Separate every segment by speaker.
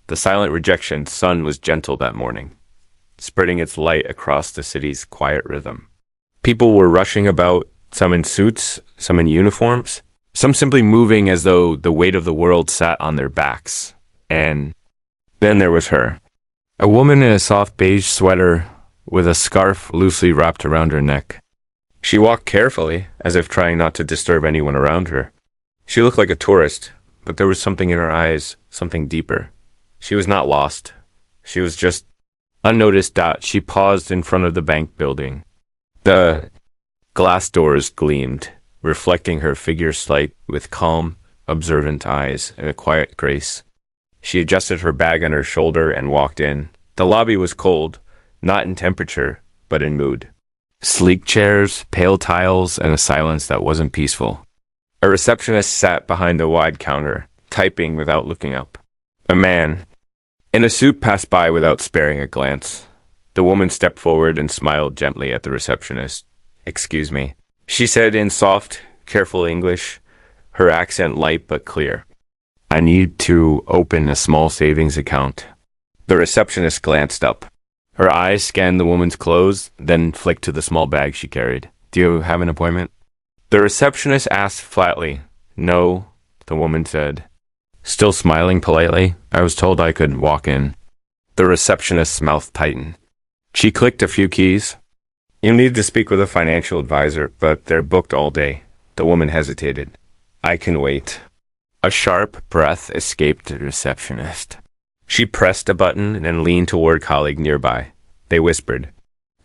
Speaker 1: The silent rejection's sun was gentle that morning, spreading its light across the city's quiet rhythm. People were rushing about, some in suits, some in uniforms, some simply moving as though the weight of the world sat on their backs. And then there was her. A woman in a soft beige sweater with a scarf loosely wrapped around her neck. She walked carefully, as if trying not to disturb anyone around her. She looked like a tourist, but there was something in her eyes, something deeper. She was not lost. She was just unnoticed. She paused in front of the bank building. The glass doors gleamed, reflecting her figure slight with calm, observant eyes and a quiet grace. She adjusted her bag on her shoulder and walked in. The lobby was cold, not in temperature, but in mood. Sleek chairs, pale tiles, and a silence that wasn't peaceful. A receptionist sat behind the wide counter, typing without looking up. A man in a suit passed by without sparing a glance. The woman stepped forward and smiled gently at the receptionist. "Excuse me," she said in soft, careful English, her accent light but clear. "I need to open a small savings account." The receptionist glanced up. Her eyes scanned the woman's clothes, then flicked to the small bag she carried. "Do you have an appointment?" The receptionist asked flatly. "No," the woman said. Still smiling politely, "I was told I could walk in." The receptionist's mouth tightened. She clicked a few keys. "You need to speak with a financial advisor, but they're booked all day." The woman hesitated. "I can wait." A sharp breath escaped the receptionist. She pressed a button and leaned toward a colleague nearby. They whispered.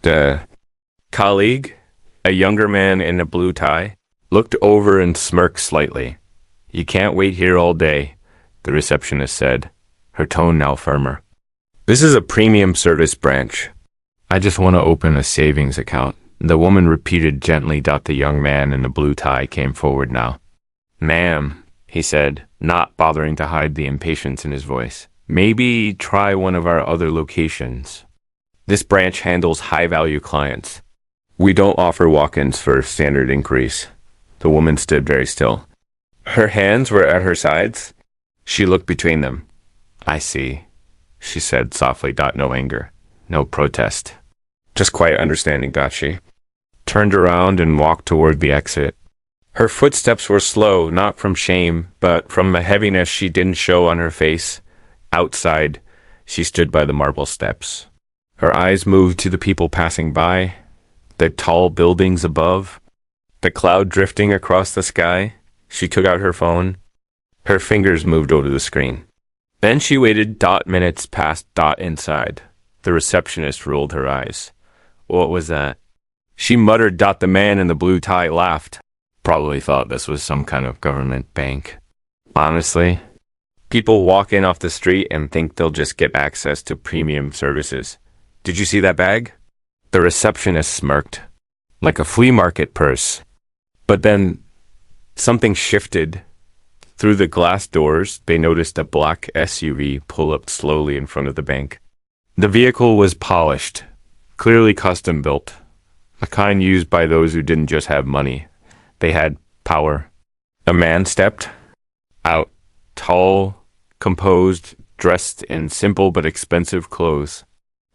Speaker 1: The colleague, a younger man in a blue tie, looked over and smirked slightly. "You can't wait here all day," the receptionist said, her tone now firmer. "This is a premium service branch. I just want to open a savings account," the woman repeated gently. The young man in the blue tie came forward now. "Ma'am," he said, not bothering to hide the impatience in his voice. "Maybe try one of our other locations. This branch handles high-value clients. We don't offer walk-ins for standard inquiries." The woman stood very still. Her hands were at her sides. She looked between them. "I see," she said softly. No anger, no protest. Just quiet understanding. She turned around and walked toward the exit. Her footsteps were slow, not from shame, but from a heaviness she didn't show on her face. Outside, she stood by the marble steps. Her eyes moved to the people passing by, the tall buildings above, the cloud drifting across the sky. She took out her phone. Her fingers moved over the screen. Then she waited. Minutes passed. Inside. The receptionist rolled her eyes. "What was that?" She muttered. The man in the blue tie laughed. "Probably thought this was some kind of government bank. Honestly, people walk in off the street and think they'll just get access to premium services. Did you see that bag?" The receptionist smirked. "Like a flea market purse." But then something shifted. Through the glass doors, they noticed a black SUV pull up slowly in front of the bank. The vehicle was polished, clearly custom-built, a kind used by those who didn't just have money. They had power. A man stepped out, tall, composed, dressed in simple but expensive clothes.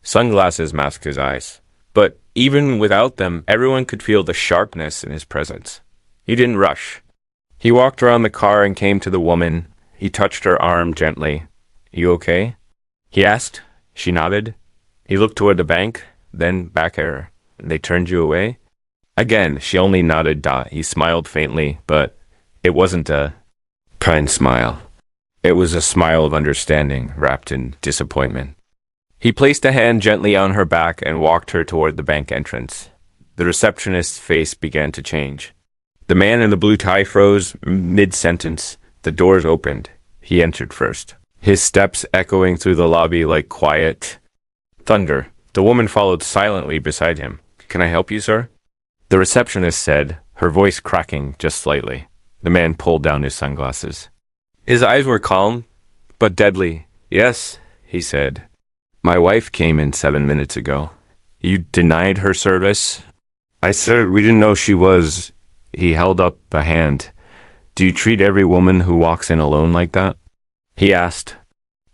Speaker 1: Sunglasses masked his eyes. But even without them, everyone could feel the sharpness in his presence. He didn't rush. He walked around the car and came to the woman. He touched her arm gently. "You okay?" he asked. She nodded. He looked toward the bank, then back at her. "They turned you away?" Again, she only nodded. He smiled faintly, but it wasn't a kind smile. It was a smile of understanding, wrapped in disappointment. He placed a hand gently on her back and walked her toward the bank entrance. The receptionist's face began to change. The man in the blue tie froze mid-sentence. The doors opened. He entered first, his steps echoing through the lobby like quiet thunder. The woman followed silently beside him. "Can I help you, sir?" The receptionist said, her voice cracking just slightly. The man pulled down his sunglasses. His eyes were calm, but deadly. "Yes," he said. "My wife came in 7 minutes ago." "You denied her service?" "I said we didn't know she was..." He held up a hand. "Do you treat every woman who walks in alone like that?" he asked.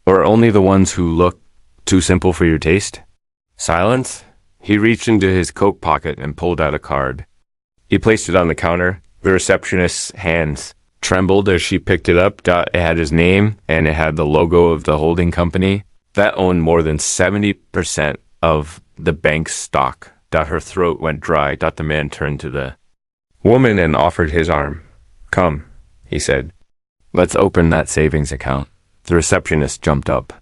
Speaker 1: Or only the ones who look too simple for your taste? Silence? He reached into his coat pocket and pulled out a card. He placed it on the counter. The receptionist's hands trembled as she picked it up. It had his name, and it had the logo of the holding company that owned more than 70% of the bank's stock. Her throat went dry. The man turned to the woman and offered his arm. Come, he said. Let's open that savings account. The receptionist jumped up.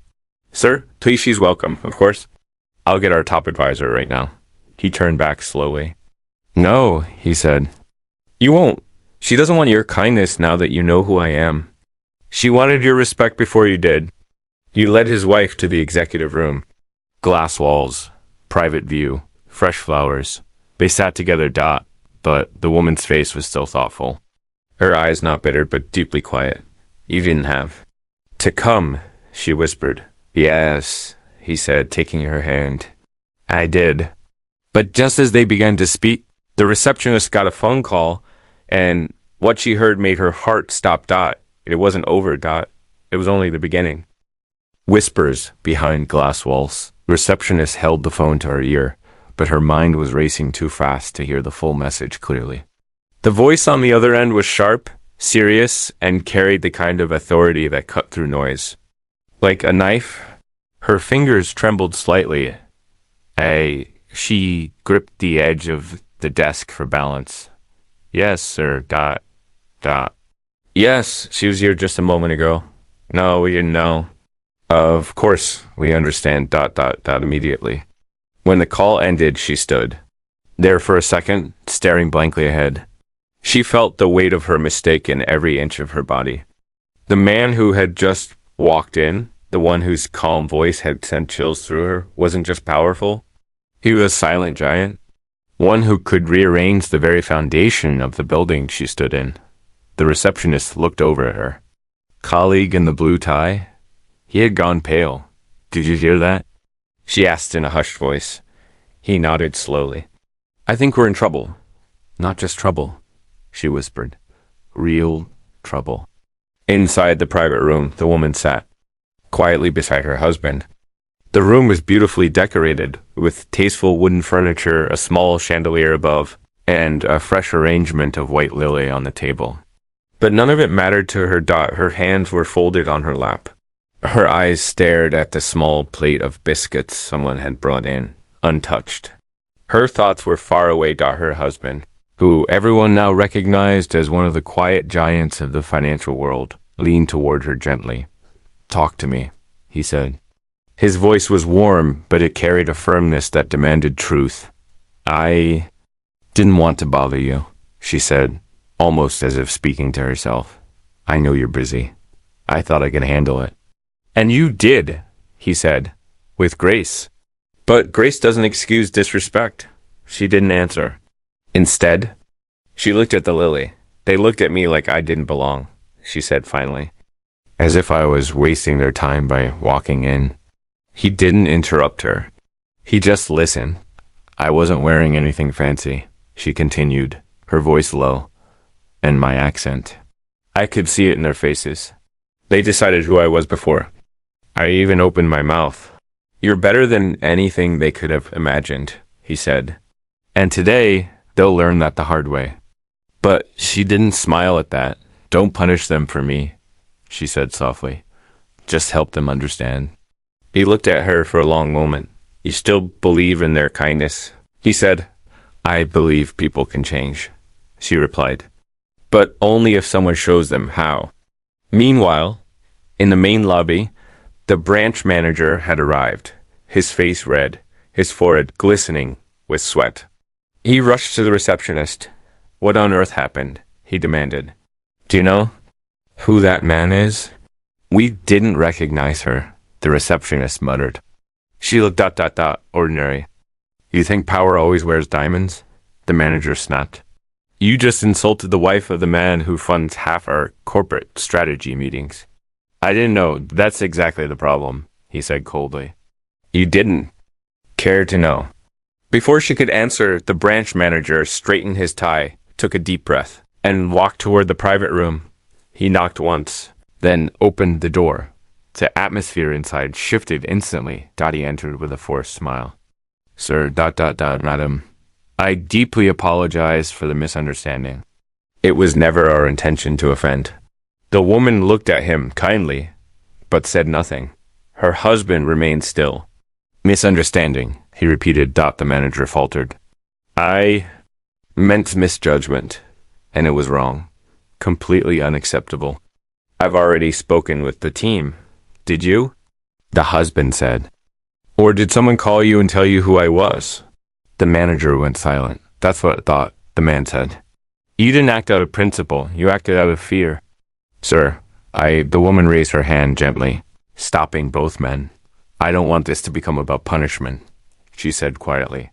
Speaker 1: Sir, please, she's welcome, of course. I'll get our top advisor right now. He turned back slowly. No, he said. You won't. She doesn't want your kindness now that you know who I am. She wanted your respect before you did. You led his wife to the executive room. Glass walls, private view, fresh flowers. They sat together, but the woman's face was still thoughtful. Her eyes not bitter, but deeply quiet. You didn't have to come, she whispered. Yes, he said, taking her hand. I did. But just as they began to speak, the receptionist got a phone call, and what she heard made her heart stop. It wasn't over. It was only the beginning. Whispers behind glass walls. The receptionist held the phone to her ear, but her mind was racing too fast to hear the full message clearly. The voice on the other end was sharp, serious, and carried the kind of authority that cut through noise. Like a knife, her fingers trembled slightly. She gripped the edge of the desk for balance. Yes, sir, Yes, she was here just a moment ago. No, we didn't know. Of course, we understand, immediately. When the call ended, she stood there for a second, staring blankly ahead. She felt the weight of her mistake in every inch of her body. The man who had just walked in, the one whose calm voice had sent chills through her, wasn't just powerful. He was a silent giant, one who could rearrange the very foundation of the building she stood in. The receptionist looked over at her. Colleague in the blue tie? He had gone pale. Did you hear that? She asked in a hushed voice. He nodded slowly. I think we're in trouble. Not just trouble, she whispered. Real trouble. Inside the private room, the woman sat quietly beside her husband. The room was beautifully decorated with tasteful wooden furniture, a small chandelier above, and a fresh arrangement of white lily on the table. But none of it mattered to her. Her hands were folded on her lap. Her eyes stared at the small plate of biscuits someone had brought in, untouched. Her thoughts were far away. Her husband, who everyone now recognized as one of the quiet giants of the financial world, leaned toward her gently. Talk to me, he said. His voice was warm, but it carried a firmness that demanded truth. I didn't want to bother you, she said, almost as if speaking to herself. I know you're busy. I thought I could handle it. And you did, he said, with grace. But grace doesn't excuse disrespect. She didn't answer. Instead, she looked at the lily. They looked at me like I didn't belong, she said finally, as if I was wasting their time by walking in. He didn't interrupt her. He just listened. I wasn't wearing anything fancy, she continued, her voice low, and my accent. I could see it in their faces. They decided who I was before I even opened my mouth. You're better than anything they could have imagined, he said. And today, they'll learn that the hard way. But she didn't smile at that. Don't punish them for me, she said softly. Just help them understand. He looked at her for a long moment. You still believe in their kindness? He said. I believe people can change, she replied. But only if someone shows them how. Meanwhile, in the main lobby, the branch manager had arrived, his face red, his forehead glistening with sweat. He rushed to the receptionist. What on earth happened? He demanded. Do you know who that man is? We didn't recognize her, the receptionist muttered. She looked ordinary. You think power always wears diamonds? The manager snapped. You just insulted the wife of the man who funds half our corporate strategy meetings. I didn't know. That's exactly the problem, he said coldly. You didn't care to know. Before she could answer, the branch manager straightened his tie, took a deep breath, and walked toward the private room. He knocked once, then opened the door. The atmosphere inside shifted instantly. Dottie entered with a forced smile. Sir, madam. I deeply apologize for the misunderstanding. It was never our intention to offend. The woman looked at him kindly, but said nothing. Her husband remained still. Misunderstanding, he repeated. The manager faltered. I meant misjudgment, and it was wrong. Completely unacceptable. I've already spoken with the team. Did you? The husband said. Or did someone call you and tell you who I was? The manager went silent. That's what I thought, the man said. You didn't act out of principle. You acted out of fear. Sir, the woman raised her hand gently, stopping both men. I don't want this to become about punishment, she said quietly.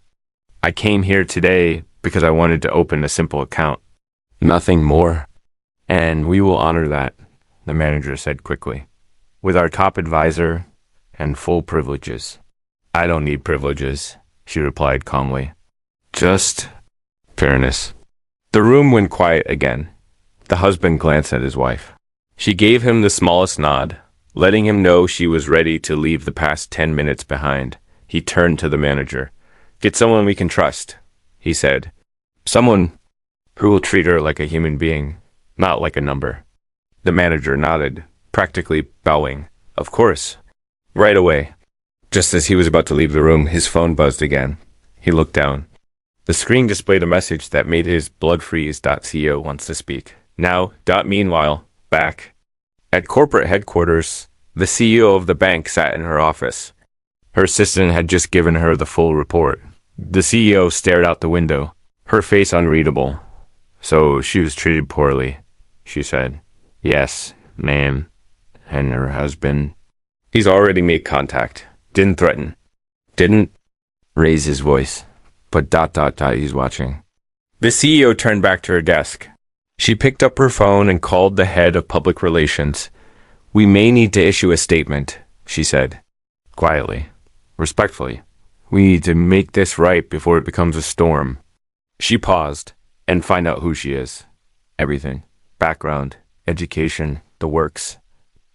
Speaker 1: I came here today because I wanted to open a simple account. Nothing more. And we will honor that, the manager said quickly, with our top advisor and full privileges. I don't need privileges, she replied calmly. Just fairness. The room went quiet again. The husband glanced at his wife. She gave him the smallest nod, letting him know she was ready to leave the past 10 minutes behind. He turned to the manager. Get someone we can trust, he said. Someone who will treat her like a human being, not like a number. The manager nodded, practically bowing. Of course. Right away. Just as he was about to leave the room, his phone buzzed again. He looked down. The screen displayed a message that made his blood freeze. CEO wants to speak. Now, meanwhile, back. At corporate headquarters, the CEO of the bank sat in her office. Her assistant had just given her the full report. The CEO stared out the window, her face unreadable. So she was treated poorly, she said. Yes, ma'am. And her husband? He's already made contact. Didn't threaten. Didn't raise his voice. But he's watching. The CEO turned back to her desk. She picked up her phone and called the head of public relations. We may need to issue a statement, she said. Quietly, respectfully. We need to make this right before it becomes a storm. She paused and find out who she is. Everything. Background, education, the works.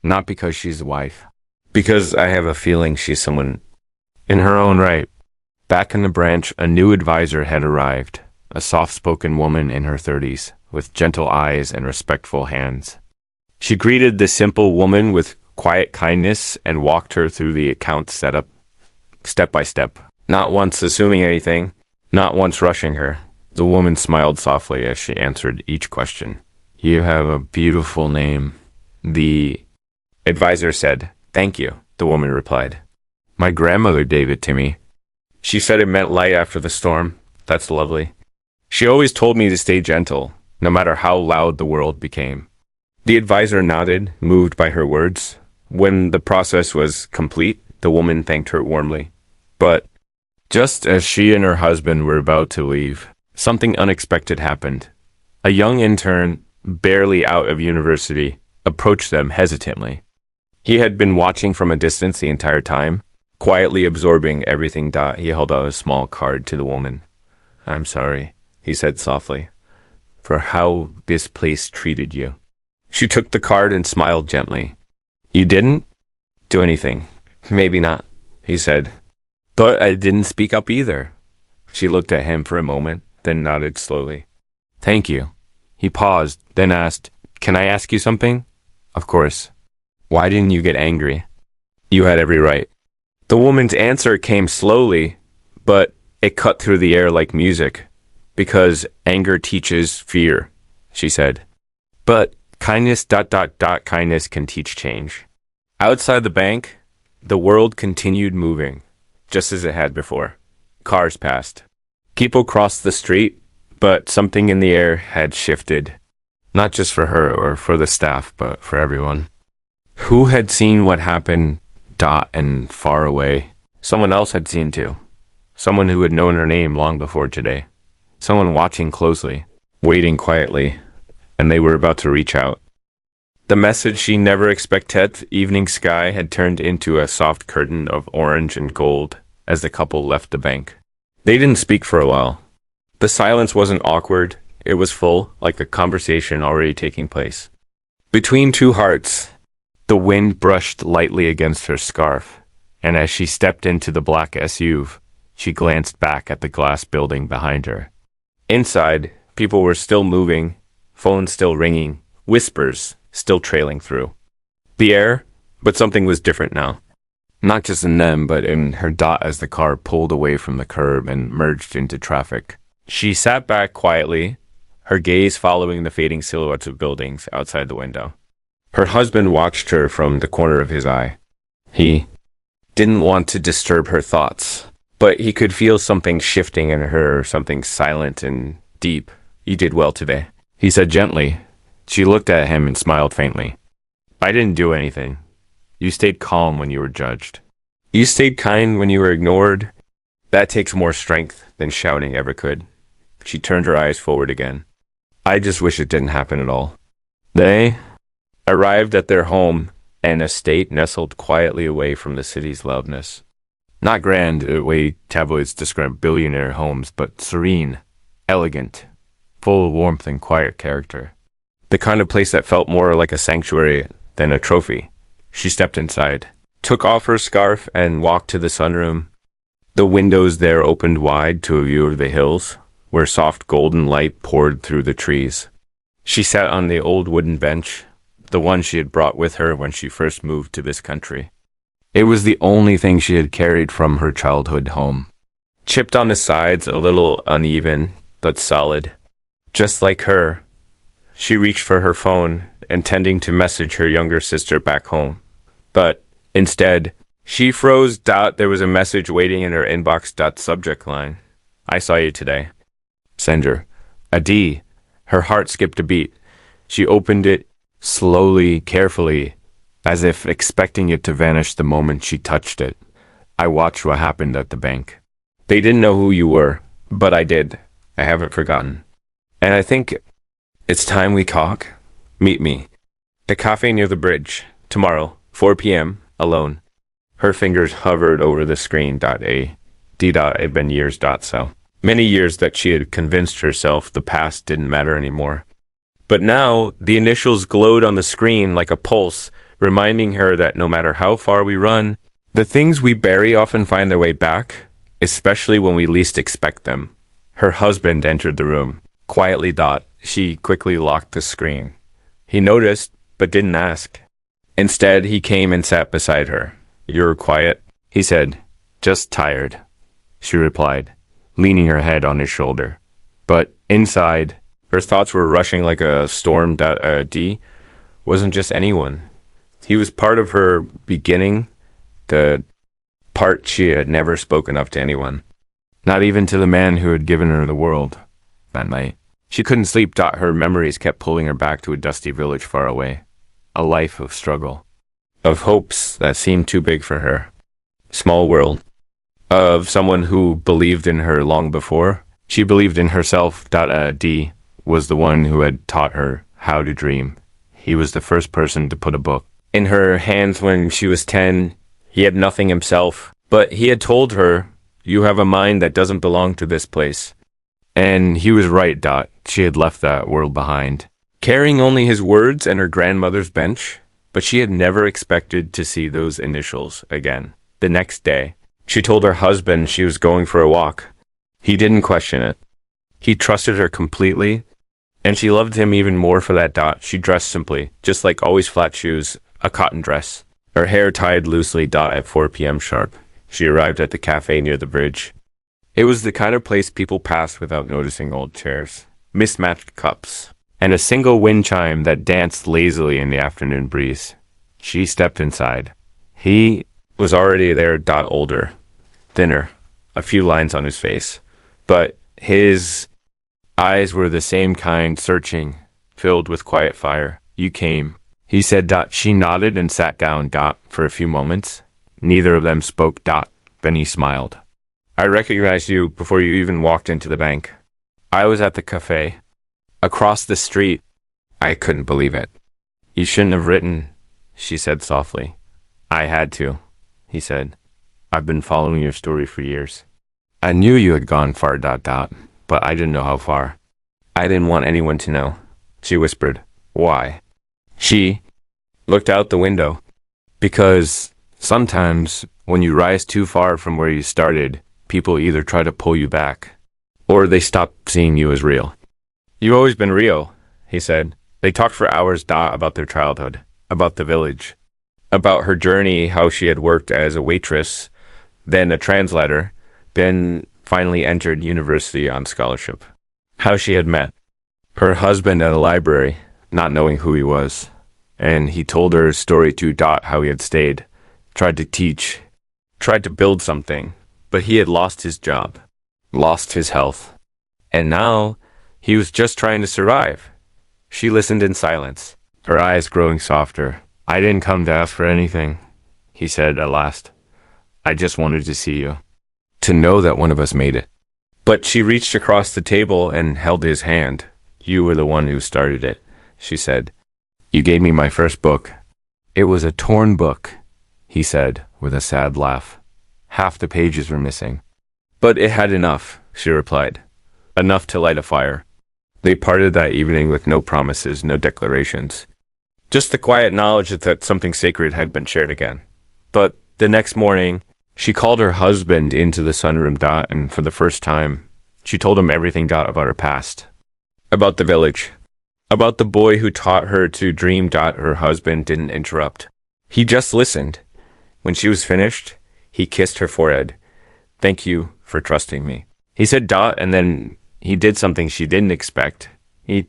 Speaker 1: Not because she's a wife. Because I have a feeling she's someone in her own right. Back in the branch, a new advisor had arrived, a soft-spoken woman in her 30s, with gentle eyes and respectful hands. She greeted the simple woman with quiet kindness and walked her through the account setup, step by step, not once assuming anything, not once rushing her. The woman smiled softly as she answered each question. You have a beautiful name, the advisor said. Thank you, the woman replied. My grandmother gave it to me. She said it meant light after the storm. That's lovely. She always told me to stay gentle, no matter how loud the world became. The advisor nodded, moved by her words. When the process was complete, the woman thanked her warmly. But just as she and her husband were about to leave, something unexpected happened. A young intern, barely out of university, approached them hesitantly. He had been watching from a distance the entire time, quietly absorbing everything. He held out a small card to the woman. I'm sorry, he said softly, for how this place treated you. She took the card and smiled gently. You didn't do anything. Maybe not, he said. But I didn't speak up either. She looked at him for a moment, then nodded slowly. Thank you. He paused, then asked, Can I ask you something? Of course. Why didn't you get angry? You had every right. The woman's answer came slowly, but it cut through the air like music. Because anger teaches fear, she said. But kindness, kindness can teach change. Outside the bank, the world continued moving, just as it had before. Cars passed. People crossed the street, but something in the air had shifted. Not just for her or for the staff, but for everyone. Who had seen what happened, and far away? Someone else had seen too. Someone who had known her name long before today. Someone watching closely, waiting quietly, and they were about to reach out. The message she never expected, evening sky, had turned into a soft curtain of orange and gold as the couple left the bank. They didn't speak for a while. The silence wasn't awkward. It was full, like a conversation already taking place. Between two hearts, The wind brushed lightly against her scarf, and as she stepped into the black SUV, she glanced back at the glass building behind her. Inside, people were still moving, phones still ringing, whispers still trailing through the air, but something was different now. Not just in them, but in her as the car pulled away from the curb and merged into traffic. She sat back quietly, her gaze following the fading silhouettes of buildings outside the window. Her husband watched her from the corner of his eye. He didn't want to disturb her thoughts, but he could feel something shifting in her, something silent and deep. "You did well today," he said gently. She looked at him and smiled faintly. "I didn't do anything. You stayed calm when you were judged. You stayed kind when you were ignored. That takes more strength than shouting ever could." She turned her eyes forward again. "I just wish it didn't happen at all." They arrived at their home, an estate nestled quietly away from the city's loudness. Not grand, the way tabloids describe billionaire homes, but serene, elegant, full of warmth and quiet character. The kind of place that felt more like a sanctuary than a trophy. She stepped inside, took off her scarf, and walked to the sunroom. The windows there opened wide to a view of the hills, where soft golden light poured through the trees. She sat on the old wooden bench, the one she had brought with her when she first moved to this country. It was the only thing she had carried from her childhood home. Chipped on the sides, a little uneven, but solid. Just like her, she reached for her phone, intending to message her younger sister back home. But instead, she froze. There was a message waiting in her inbox. Subject line: "I saw you today." Sender: Adi. Her heart skipped a beat. She opened it slowly, carefully, as if expecting it to vanish the moment she touched it. "I watched what happened at the bank. They didn't know who you were, but I did. I haven't forgotten. And I think it's time we talk. Meet me. The cafe near the bridge. Tomorrow, 4 p.m., alone." Her fingers hovered over the screen. Had been years. So many years that she had convinced herself the past didn't matter anymore. But now, the initials glowed on the screen like a pulse, reminding her that no matter how far we run, the things we bury often find their way back, especially when we least expect them. Her husband entered the room. Quietly. She quickly locked the screen. He noticed, but didn't ask. Instead, he came and sat beside her. "You're quiet," he said. "Just tired," she replied, leaning her head on his shoulder. But inside, her thoughts were rushing like a storm. D wasn't just anyone. He was part of her beginning, the part she had never spoken of to anyone. Not even to the man who had given her the world. That night, she couldn't sleep. Her memories kept pulling her back to a dusty village far away. A life of struggle. Of hopes that seemed too big for her. Small world. Of someone who believed in her long before. She believed in herself. D was the one who had taught her how to dream. He was the first person to put a book in her hands when she was 10. He had nothing himself, but he had told her, "You have a mind that doesn't belong to this place." And he was right. She had left that world behind, carrying only his words and her grandmother's bench, but she had never expected to see those initials again. The next day, she told her husband she was going for a walk. He didn't question it. He trusted her completely, and she loved him even more for that. She dressed simply, just like always, flat shoes, a cotton dress, her hair tied loosely. At 4 p.m. sharp, she arrived at the cafe near the bridge. It was the kind of place people passed without noticing: old chairs, mismatched cups, and a single wind chime that danced lazily in the afternoon breeze. She stepped inside. He was already there. Older, thinner, a few lines on his face, but his eyes were the same kind, searching, filled with quiet fire. "You came," he said. She nodded and sat down. For a few moments, neither of them spoke. Then he smiled. "I recognized you before you even walked into the bank. I was at the cafe, across the street." I couldn't believe it. "You shouldn't have written," she said softly. "I had to," he said. "I've been following your story for years. I knew you had gone far. But I didn't know how far. I didn't want anyone to know," she whispered. "Why?" She looked out the window. Because sometimes when you rise too far from where you started, people either try to pull you back, or they stop seeing you as real. You've always been real, he said. They talked for hours about their childhood, about the village, about her journey, how she had worked as a waitress, then a translator, then finally entered university on scholarship. How she had met her husband at a library, not knowing who he was. And he told her his story to Dot, how he had stayed, tried to teach, tried to build something, but he had lost his job, lost his health. And now he was just trying to survive. She listened in silence, her eyes growing softer. I didn't come to ask for anything, he said at last. I just wanted to see you, to know that one of us made it. But she reached across the table and held his hand. You were the one who started it, she said. You gave me my first book. It was a torn book, he said with a sad laugh. Half the pages were missing. But it had enough, she replied. Enough to light a fire. They parted that evening with no promises, no declarations. Just the quiet knowledge that something sacred had been shared again. But the next morning, she called her husband into the sunroom, Dot, and for the first time, she told him everything, Dot, about her past. About the village. About the boy who taught her to dream. Dot, her husband didn't interrupt. He just listened. When she was finished, he kissed her forehead. Thank you for trusting me, he said, Dot, and then he did something she didn't expect. He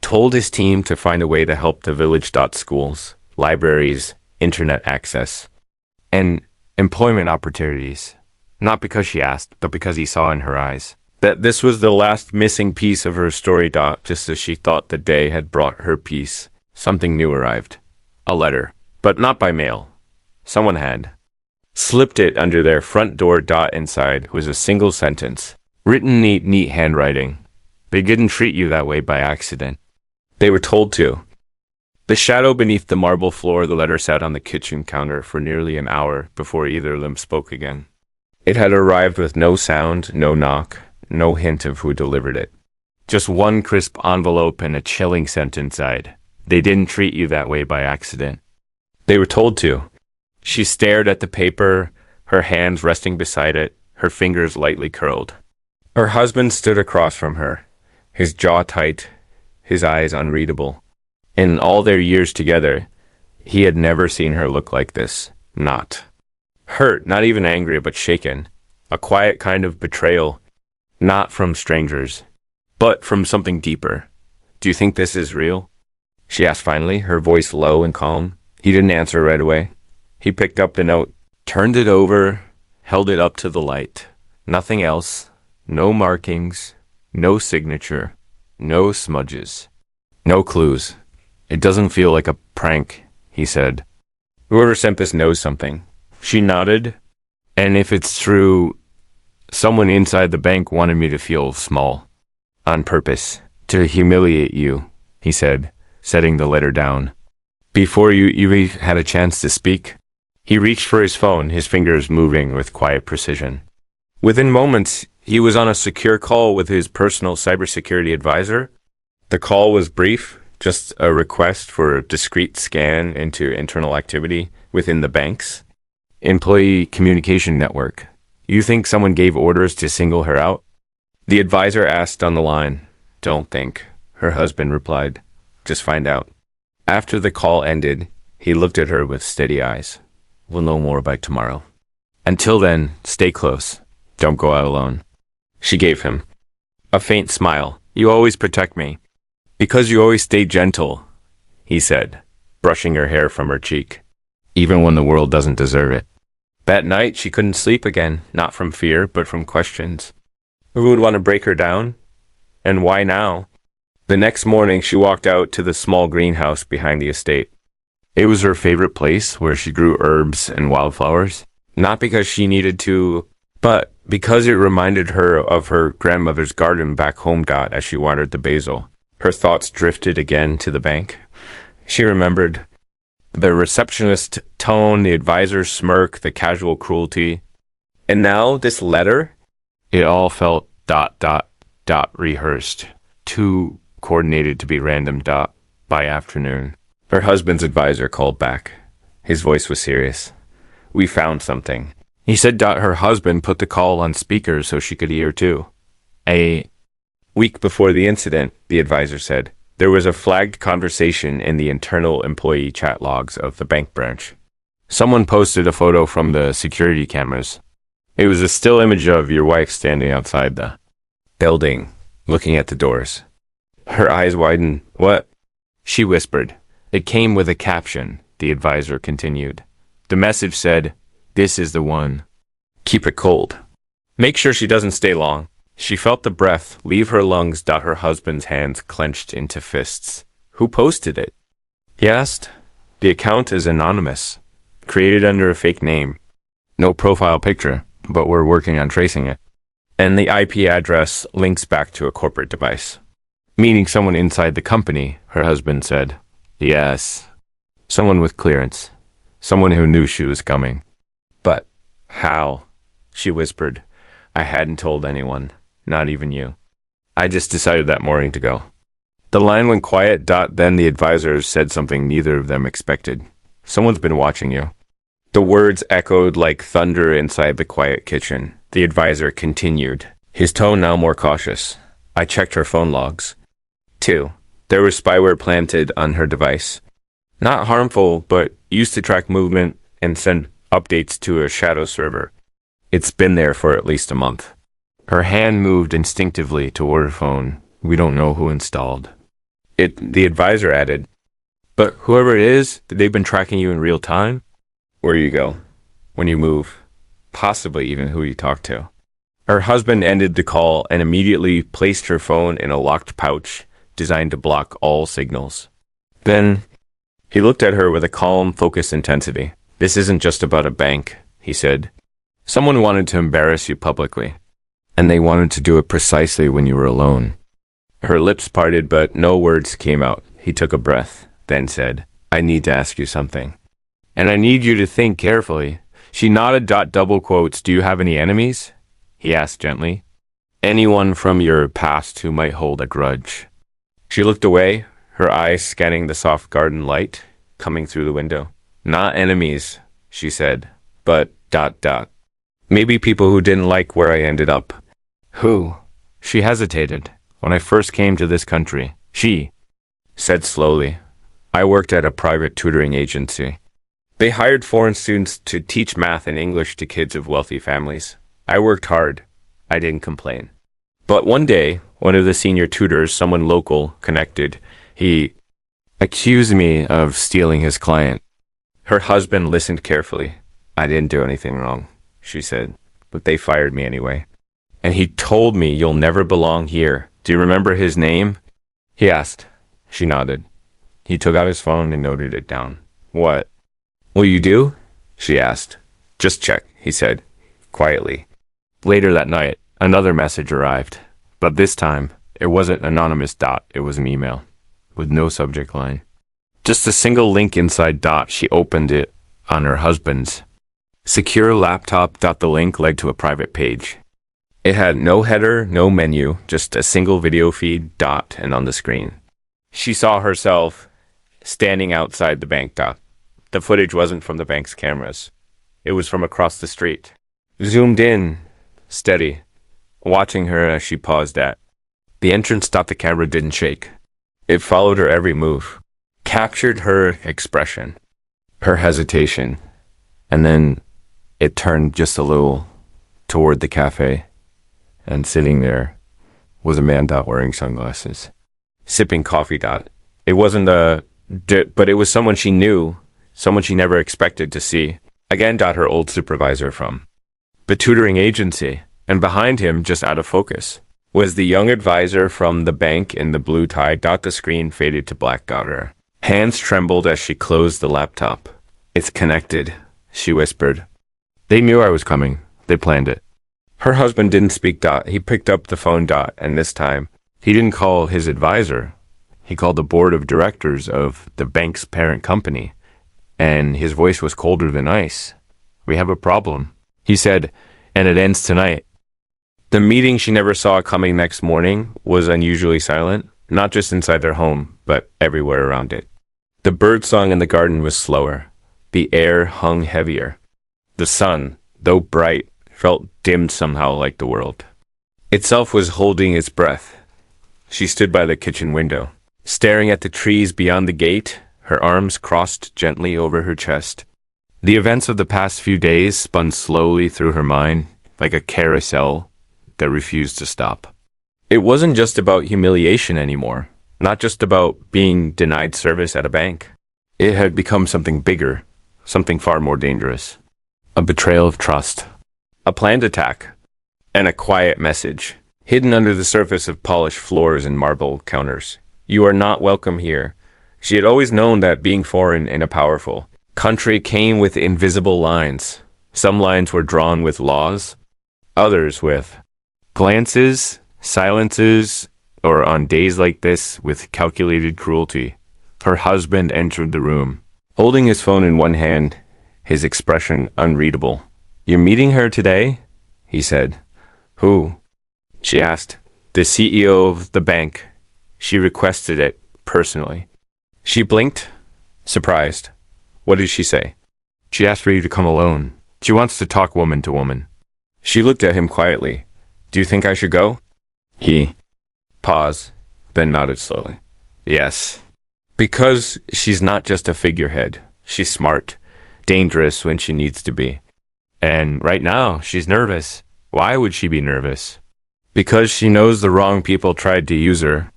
Speaker 1: told his team to find a way to help the village. Dot schools, libraries, internet access, and employment opportunities. Not because she asked, but because he saw in her eyes that this was the last missing piece of her story. Dot, just as she thought the day had brought her peace, something new arrived. A letter, but not by mail. Someone had slipped it under their front door. Dot, inside was a single sentence, written neat handwriting. They didn't treat you that way by accident. They were told to. The shadow beneath the marble floor, the letter sat on the kitchen counter for nearly an hour before either of them spoke again. It had arrived with no sound, no knock, no hint of who delivered it. Just one crisp envelope and a chilling sentence inside. They didn't treat you that way by accident. They were told to. She stared at the paper, her hands resting beside it, her fingers lightly curled. Her husband stood across from her, his jaw tight, his eyes unreadable. In all their years together, he had never seen her look like this. Not hurt, not even angry, but shaken. A quiet kind of betrayal. Not from strangers, but from something deeper. Do you think this is real? She asked finally, her voice low and calm. He didn't answer right away. He picked up the note, turned it over, held it up to the light. Nothing else. No markings. No signature. No smudges. No clues. It doesn't feel like a prank, he said. Whoever sent this knows something. She nodded. And if it's true, someone inside the bank wanted me to feel small. On purpose. To humiliate you, he said, setting the letter down. Before you even had a chance to speak, he reached for his phone, his fingers moving with quiet precision. Within moments, he was on a secure call with his personal cybersecurity advisor. The call was brief, just a request for a discreet scan into internal activity within the bank's employee communication network. You think someone gave orders to single her out? The advisor asked on the line. Don't think, her husband replied. Just find out. After the call ended, he looked at her with steady eyes. We'll know more by tomorrow. Until then, stay close. Don't go out alone. She gave him a faint smile. You always protect me. Because you always stay gentle, he said, brushing her hair from her cheek. Even when the world doesn't deserve it. That night, she couldn't sleep again, not from fear, but from questions. Who would want to break her down? And why now? The next morning, she walked out to the small greenhouse behind the estate. It was her favorite place where she grew herbs and wildflowers. Not because she needed to, but because it reminded her of her grandmother's garden back home. As she watered the basil, her thoughts drifted again to the bank. She remembered the receptionist tone, the advisor's smirk, the casual cruelty. And now this letter? It all felt ... rehearsed. Too coordinated to be random. By afternoon, Her husband's advisor called back. His voice was serious. We found something. He said her husband put the call on speaker so she could hear too. A week before the incident, the advisor said, there was a flagged conversation in the internal employee chat logs of the bank branch. Someone posted a photo from the security cameras. It was a still image of your wife standing outside the building, looking at the doors. Her eyes widened. What? She whispered. It came with a caption, the advisor continued. The message said, this is the one. Keep it cold. Make sure she doesn't stay long. She felt the breath leave her lungs. Her husband's hands clenched into fists. Who posted it? He asked. The account is anonymous, created under a fake name. No profile picture, but we're working on tracing it. And the IP address links back to a corporate device. Meaning someone inside the company, her husband said. Yes. Someone with clearance. Someone who knew she was coming. But how? She whispered. I hadn't told anyone. Not even you. I just decided that morning to go. The line went quiet. Then the advisor said something neither of them expected. Someone's been watching you. The words echoed like thunder inside the quiet kitchen. The advisor continued, his tone now more cautious. I checked her phone logs. 2. There was spyware planted on her device. Not harmful, but used to track movement and send updates to a shadow server. It's been there for at least a month. Her hand moved instinctively toward her phone. We don't know who installed it, the advisor added. But whoever it is, they've been tracking you in real time? Where you go, when you move, possibly even who you talk to. Her husband ended the call and immediately placed her phone in a locked pouch designed to block all signals. Then he looked at her with a calm, focused intensity. This isn't just about a bank, he said. Someone wanted to embarrass you publicly, and they wanted to do it precisely when you were alone. Her lips parted, but no words came out. He took a breath, then said, I need to ask you something. And I need you to think carefully. She nodded. Double quotes. Do you have any enemies? He asked gently. Anyone from your past who might hold a grudge. She looked away, her eyes scanning the soft garden light coming through the window. Not enemies, she said, but ... Maybe people who didn't like where I ended up. Who? She hesitated. When I first came to this country, she said slowly, I worked at a private tutoring agency. They hired foreign students to teach math and English to kids of wealthy families. I worked hard. I didn't complain. But one day, one of the senior tutors, someone local, connected, he accused me of stealing his client. Her husband listened carefully. I didn't do anything wrong, she said, but they fired me anyway. And he told me you'll never belong here. Do you remember his name? He asked. She nodded. He took out his phone and noted it down. What? Will you do? She asked. Just check, he said, quietly. Later that night, another message arrived, but this time, it wasn't anonymous. It was an email, with no subject line. Just a single link inside. She opened it on her husband's secure laptop. The link led to a private page. It had no header, no menu, just a single video feed. And on the screen, she saw herself standing outside the bank. The footage wasn't from the bank's cameras. It was from across the street. Zoomed in, steady, watching her as she paused at the entrance. The camera didn't shake. It followed her every move, captured her expression, her hesitation, and then it turned just a little toward the cafe, and sitting there was a man. Wearing sunglasses, sipping coffee. It wasn't but it was someone she knew, someone she never expected to see. Again, her old supervisor from the tutoring agency, and behind him, just out of focus, was the young advisor from the bank in the blue tie. The screen faded to black. Her hands trembled as she closed the laptop. It's connected, she whispered. They knew I was coming. They planned it. Her husband didn't speak. He picked up the phone. And this time, he didn't call his advisor. He called the board of directors of the bank's parent company. And his voice was colder than ice. We have a problem, he said, and it ends tonight. The meeting she never saw coming next morning was unusually silent, not just inside their home, but everywhere around it. The birdsong in the garden was slower. The air hung heavier. The sun, though bright, felt dimmed somehow like the world itself was holding its breath. She stood by the kitchen window, staring at the trees beyond the gate, her arms crossed gently over her chest. The events of the past few days spun slowly through her mind, like a carousel that refused to stop. It wasn't just about humiliation anymore, not just about being denied service at a bank. It had become something bigger, something far more dangerous. A betrayal of trust, a planned attack, and a quiet message, hidden under the surface of polished floors and marble counters. You are not welcome here. She had always known that being foreign in a powerful country came with invisible lines. Some lines were drawn with laws, others with glances, silences, or on days like this, with calculated cruelty. Her husband entered the room, holding his phone in one hand, his expression unreadable. "You're meeting her today?" he said. "Who?" she asked. "The CEO of the bank. She requested it personally." She blinked, surprised. "What did she say?" "She asked for you to come alone. She wants to talk woman to woman." She looked at him quietly. "Do you think I should go?" He paused, then nodded slowly. "Yes." Because she's not just a figurehead. She's smart, dangerous when she needs to be. And right now, she's nervous. Why would she be nervous? Because she knows the wrong people tried to use her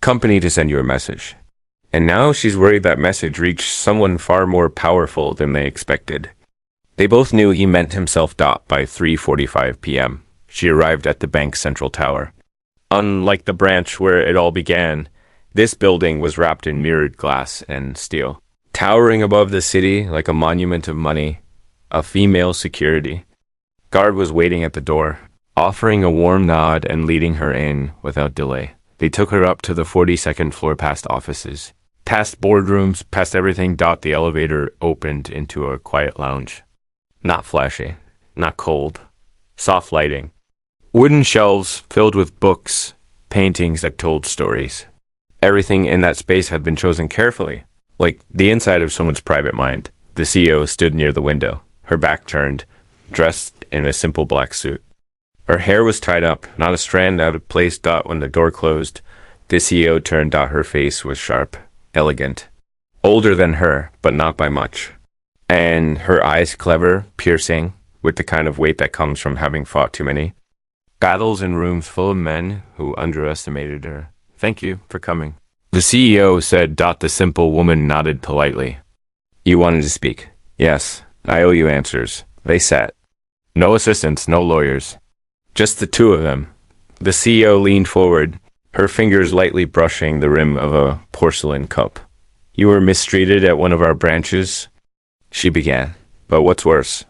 Speaker 1: company to send you a message. And now she's worried that message reached someone far more powerful than they expected. They both knew he meant himself by 3:45 p.m. She arrived at the bank's central tower. Unlike the branch where it all began, this building was wrapped in mirrored glass and steel. Towering above the city like a monument of money, a female security guard was waiting at the door, offering a warm nod and leading her in without delay. They took her up to the 42nd floor past offices. Past boardrooms, past everything. The elevator opened into a quiet lounge. Not flashy, not cold. Soft lighting. Wooden shelves filled with books, paintings that told stories. Everything in that space had been chosen carefully, like the inside of someone's private mind. The CEO stood near the window, her back turned, dressed in a simple black suit. Her hair was tied up, not a strand out of place. When the door closed, the CEO turned. Her face was sharp, elegant, older than her, but not by much. And her eyes clever, piercing, with the kind of weight that comes from having fought too many battles in rooms full of men who underestimated her. "Thank you for coming," the CEO said. The simple woman nodded politely. "You wanted to speak?" "Yes, I owe you answers." They sat. No assistants, no lawyers. Just the two of them. The CEO leaned forward, her fingers lightly brushing the rim of a porcelain cup. "You were mistreated at one of our branches," she began. "But what's worse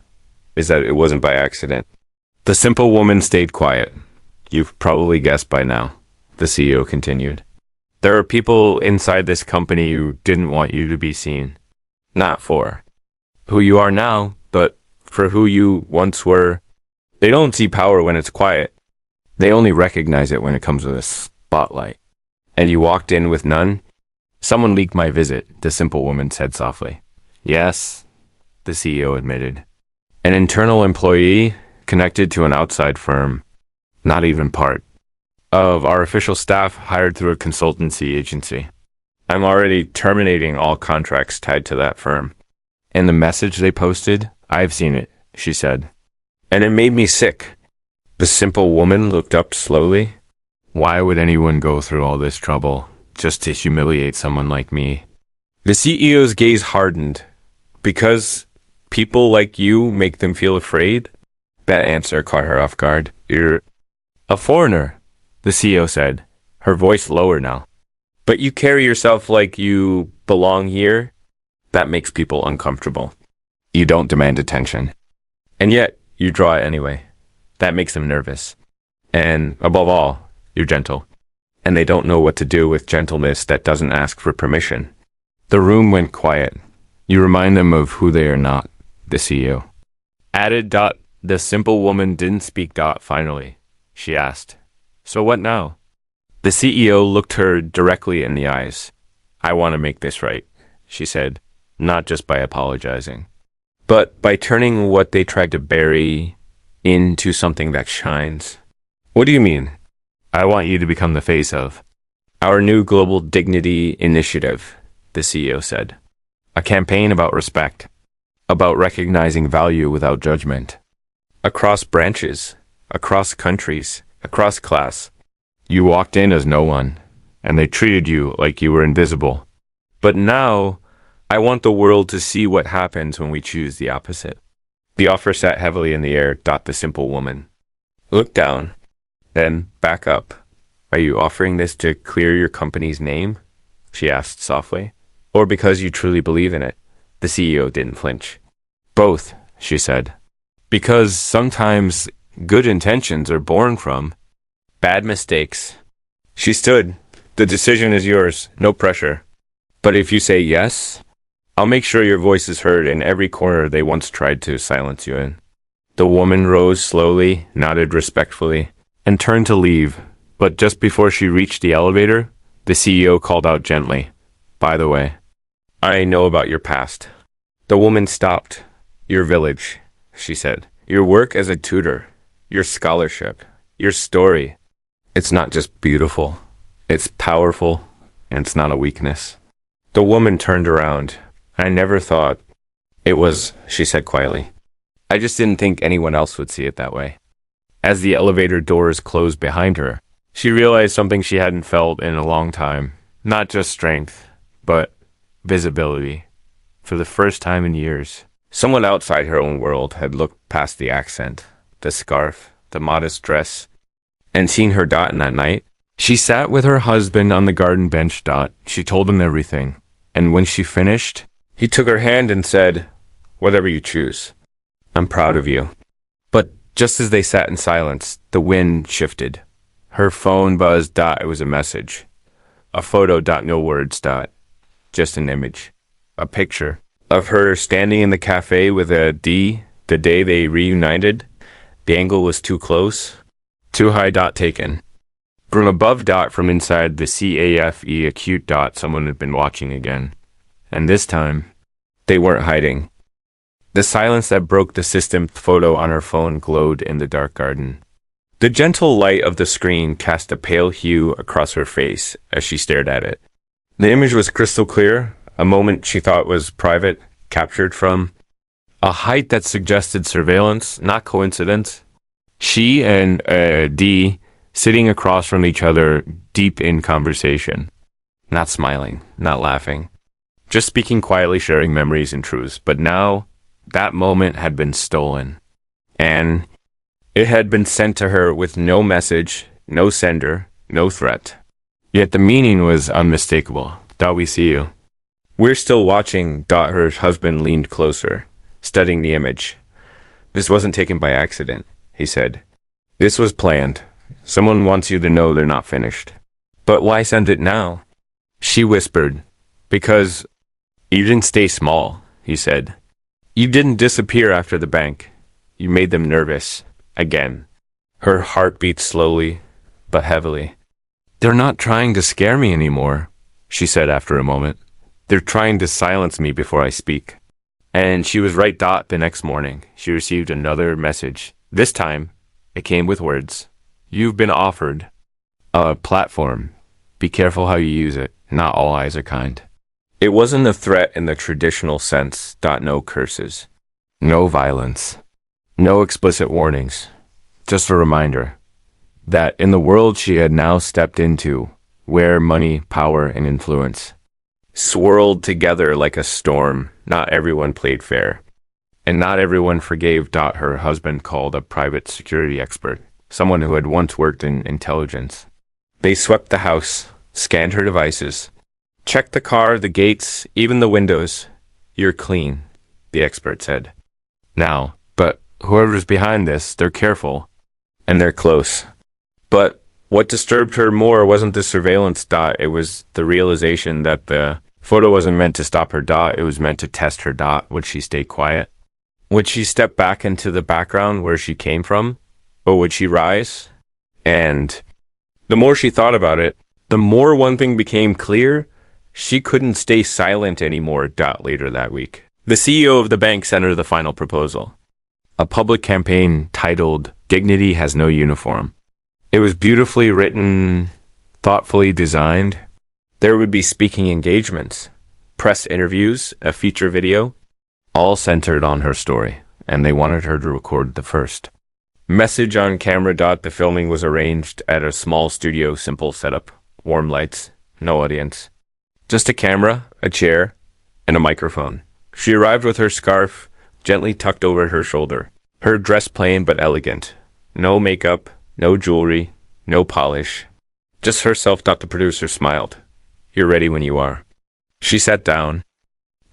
Speaker 1: is that it wasn't by accident." The simple woman stayed quiet. "You've probably guessed by now," the CEO continued. "There are people inside this company who didn't want you to be seen. Not for who you are now, but for who you once were. They don't see power when it's quiet. They only recognize it when it comes with a spotlight. And you walked in with none?" "Someone leaked my visit," the simple woman said softly. "Yes," the CEO admitted. "An internal employee connected to an outside firm, not even part of our official staff, hired through a consultancy agency. I'm already terminating all contracts tied to that firm." "And the message they posted? I've seen it," she said. "And it made me sick." The simple woman looked up slowly. "Why would anyone go through all this trouble just to humiliate someone like me?" The CEO's gaze hardened. "Because people like you make them feel afraid?" That answer caught her off guard. "You're a foreigner," the CEO said, her voice lower now. "But you carry yourself like you belong here. That makes people uncomfortable. You don't demand attention. And yet, you draw it anyway. That makes them nervous. And above all, you're gentle. And they don't know what to do with gentleness that doesn't ask for permission." The room went quiet. "You remind them of who they are not," the CEO added. The simple woman didn't speak. Finally, she asked, "So what now?" The CEO looked her directly in the eyes. "I want to make this right. she said, not just by apologizing, but by turning what they tried to bury into something that shines. What do you mean? I want you to become the face of our new global dignity initiative, the CEO said. A campaign about respect, about recognizing value without judgment. Across branches, across countries, across class. You walked in as no one, and they treated you like you were invisible. But now, I want the world to see what happens when we choose the opposite. The offer sat heavily in the air, the simple woman. Look down, then back up. Are you offering this to clear your company's name? She asked softly. Or because you truly believe in it? The CEO didn't flinch. Both, she said. Because sometimes good intentions are born from bad mistakes. She stood. The decision is yours, no pressure. But if you say yes, I'll make sure your voice is heard in every corner they once tried to silence you in. The woman rose slowly, nodded respectfully, and turned to leave. But just before she reached the elevator, the CEO called out gently, By the way, I know about your past. The woman stopped. Your village, she said. Your work as a tutor. Your scholarship. Your story. It's not just beautiful. It's powerful, and it's not a weakness. The woman turned around. I never thought it was, she said quietly. I just didn't think anyone else would see it that way. As the elevator doors closed behind her, she realized something she hadn't felt in a long time. Not just strength, but visibility. For the first time in years, someone outside her own world had looked past the accent, the scarf, the modest dress, and seen her in that night. She sat with her husband on the garden bench. She told him everything. And when she finished, he took her hand and said, Whatever you choose. I'm proud of you. But just as they sat in silence, the wind shifted. Her phone buzzed. It was a message. A photo. No words. Just an image. A picture of her standing in the cafe with a D the day they reunited. The angle was too close. Too high. Taken. From above. From inside the CAFE acute. Someone had been watching again. And this time, they weren't hiding. The silence that broke the system photo on her phone glowed in the dark garden. The gentle light of the screen cast a pale hue across her face as she stared at it. The image was crystal clear, a moment she thought was private, captured from a height that suggested surveillance, not coincidence. She and D sitting across from each other, deep in conversation. Not smiling, not laughing. Just speaking quietly, sharing memories and truths. But now, that moment had been stolen. And it had been sent to her with no message, no sender, no threat. Yet the meaning was unmistakable. We see you. We're still watching. Her husband leaned closer, studying the image. This wasn't taken by accident, he said. This was planned. Someone wants you to know they're not finished. But why send it now? She whispered. Because you didn't stay small, he said. You didn't disappear after the bank. You made them nervous. Again. Her heart beat slowly, but heavily. They're not trying to scare me anymore, she said after a moment. They're trying to silence me before I speak. And she was right. The next morning, she received another message. This time, it came with words. You've been offered a platform. Be careful how you use it. Not all eyes are kind. It wasn't a threat in the traditional sense. No curses. No violence. No explicit warnings. Just a reminder that in the world she had now stepped into, where money, power, and influence swirled together like a storm, not everyone played fair. And not everyone forgave. Her husband called a private security expert, someone who had once worked in intelligence. They swept the house, scanned her devices, checked the car, the gates, even the windows. You're clean, the expert said. Now, but whoever's behind this, they're careful, and they're close. But what disturbed her more wasn't the surveillance. It was the realization that the photo wasn't meant to stop her. It was meant to test her. Would she stay quiet? Would she step back into the background where she came from? Or would she rise? And the more she thought about it, the more one thing became clear. She couldn't stay silent anymore. Later that week, the CEO of the bank sent her the final proposal, a public campaign titled "Dignity Has No Uniform." It was beautifully written, thoughtfully designed. There would be speaking engagements, press interviews, a feature video, all centered on her story, and they wanted her to record the first message on camera. The filming was arranged at a small studio, simple setup, warm lights, no audience, just a camera, a chair, and a microphone. She arrived with her scarf gently tucked over her shoulder, her dress plain but elegant. No makeup, no jewelry, no polish, just herself. The producer smiled. "You're ready when you are." She sat down,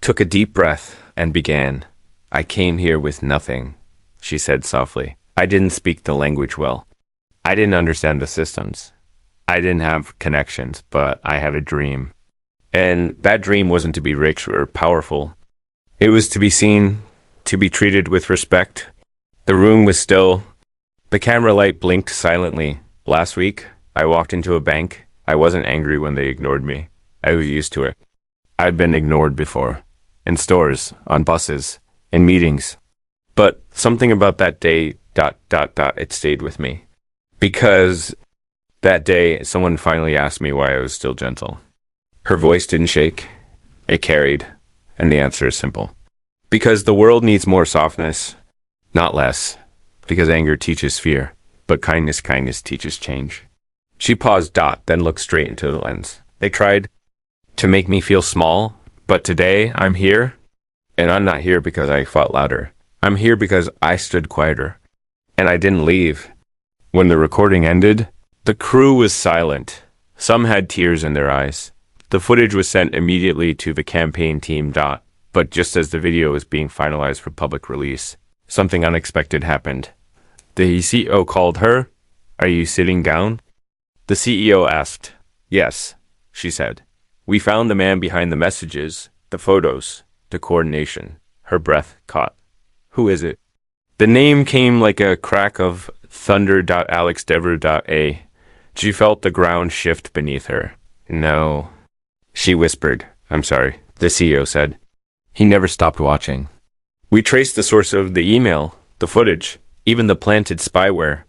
Speaker 1: took a deep breath, and began. "I came here with nothing," she said softly. "I didn't speak the language well. I didn't understand the systems. I didn't have connections, but I had a dream. And that dream wasn't to be rich or powerful. It was to be seen, to be treated with respect." The room was still. The camera light blinked silently. "Last week, I walked into a bank. I wasn't angry when they ignored me. I was used to it. I'd been ignored before. In stores, on buses, in meetings. But something about that day, it stayed with me. Because that day, someone finally asked me why I was still gentle." Her voice didn't shake. It carried. And the answer is simple. Because the world needs more softness, not less. Because anger teaches fear, but kindness teaches change. She paused, then looked straight into the lens. "They tried to make me feel small, but today I'm here, and I'm not here because I fought louder. I'm here because I stood quieter, and I didn't leave." When the recording ended, the crew was silent. Some had tears in their eyes. The footage was sent immediately to the campaign team. But just as the video was being finalized for public release, something unexpected happened. The CEO called her. "Are you sitting down?" The CEO asked. "Yes," she said. "We found the man behind the messages, the photos, the coordination." Her breath caught. "Who is it?" The name came like a crack of thunder. Alex Dever. She felt the ground shift beneath her. "No," she whispered. "I'm sorry," the CEO said. He never stopped watching. "We traced the source of the email, the footage, even the planted spyware.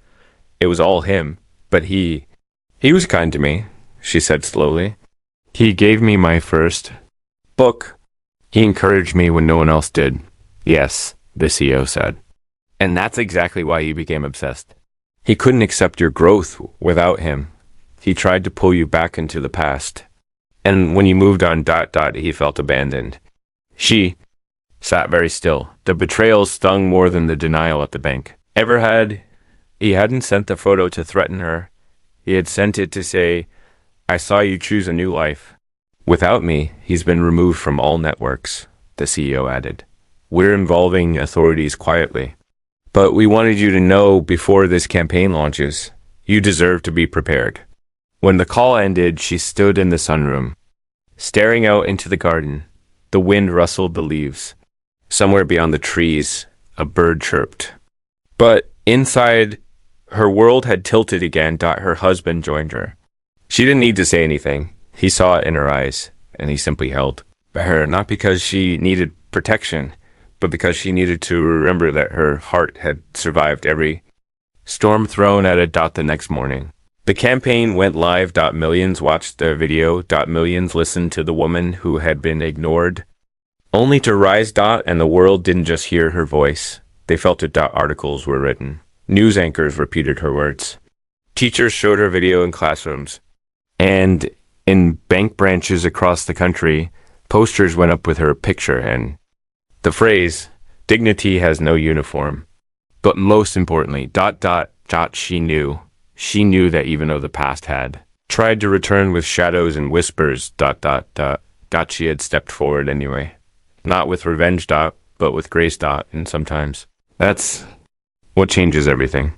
Speaker 1: It was all him. But he was kind to me," she said slowly. "He gave me my first book. He encouraged me when no one else did." "Yes," the CEO said. "And that's exactly why you became obsessed. He couldn't accept your growth without him. He tried to pull you back into the past. And when you moved on, he felt abandoned." She sat very still. The betrayal stung more than the denial at the bank. He hadn't sent the photo to threaten her. He had sent it to say, "I saw you choose a new life." "Without me, he's been removed from all networks," the CEO added. "We're involving authorities quietly. But we wanted you to know before this campaign launches. You deserve to be prepared." When the call ended, she stood in the sunroom, staring out into the garden. The wind rustled the leaves. Somewhere beyond the trees, a bird chirped. But inside, her world had tilted again. Her husband joined her. She didn't need to say anything. He saw it in her eyes, and he simply held her, not because she needed protection, but because she needed to remember that her heart had survived every storm thrown at it. The next morning, the campaign went live. Millions watched the video. Millions listened to the woman who had been ignored, only to rise. And the world didn't just hear her voice. They felt it. Articles were written. News anchors repeated her words. Teachers showed her video in classrooms. And in bank branches across the country, posters went up with her picture and the phrase, "Dignity has no uniform." But most importantly, she knew. She knew that even though the past had tried to return with shadows and whispers, she had stepped forward anyway. Not with revenge, but with grace. And sometimes that's what changes everything.